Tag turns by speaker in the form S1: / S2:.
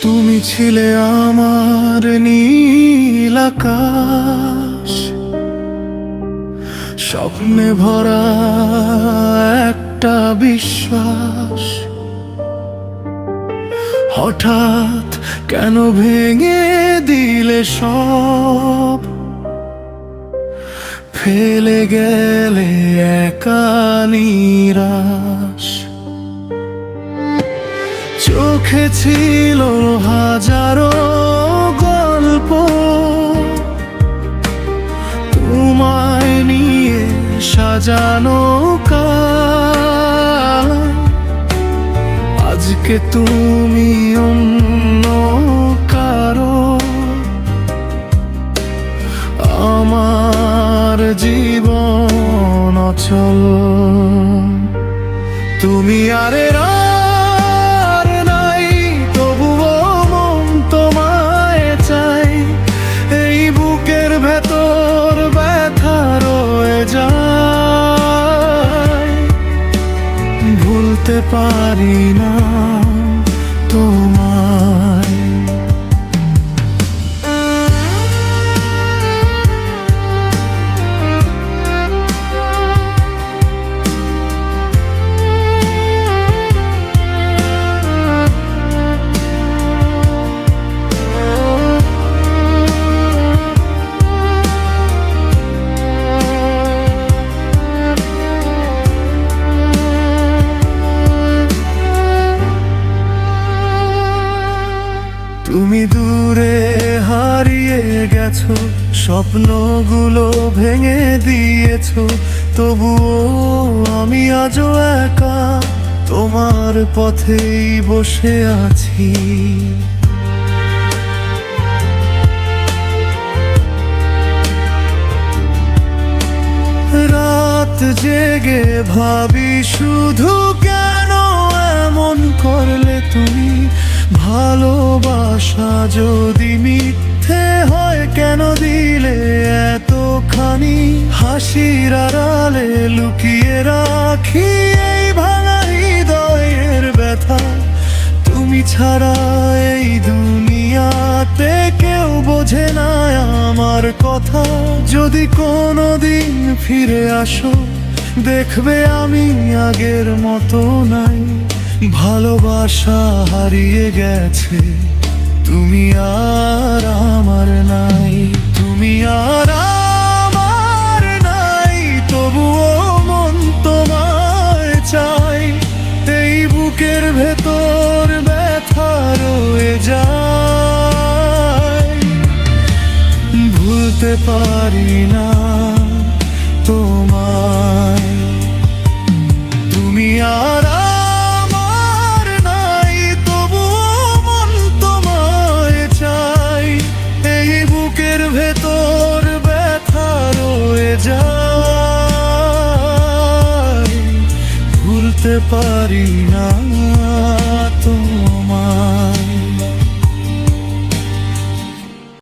S1: তুমি ছিলে আমার নীল আকাশ, স্বপ্নে ভরা একটা বিশ্বাস। হঠাৎ কেন ভেঙে দিলে সব, ফেলে গেলে একা নিরাশ। চোখে ছিল হাজারো গল্প, তোমায় নিয়ে সাজানো কাল। আজকে তুমি অন্য কারো, আমার জীবন অচল। তুমি আর নাই, তবুও মন তোমায় চাই। এই বুকের ভেতর ব্যথা রয়ে যায়, ভুলতে পারি না তোমায়। তুমি দূরে হারিয়ে গেছো, স্বপ্নগুলো ভেঙে দিয়েছো। তবুও আমি আজও একা তোমার পথেই বসে আছি। রাত জেগে ভাবি শুধু, কেন এমন করলে তুমি? ভালোবাসা যদি মিথ্যে হয়, কেন দিলে এতখানি? হাসির আড়ালে লুকিয়ে রাখি এই ভাঙা হৃদয়ের ব্যথা। তুমি ছাড়া এই দুনিয়াতে কেউ বোঝে না আমার কথা। যদি কোনোদিন ফিরে আসো, দেখবে আমি আগের মতো নাই। ভালোবাসা হারিয়ে গেছে, তুমি আর আমার নাই। তুমি আর আমার নাই, তবুও মন তোমায় চাই। এই বুকের ভেতর ব্যথা রয়ে যায়, ভুলতে পারি না তোমায়। তুমি আর ভেতর ব্যথা রয়ে যায়, ভুলতে পারি না।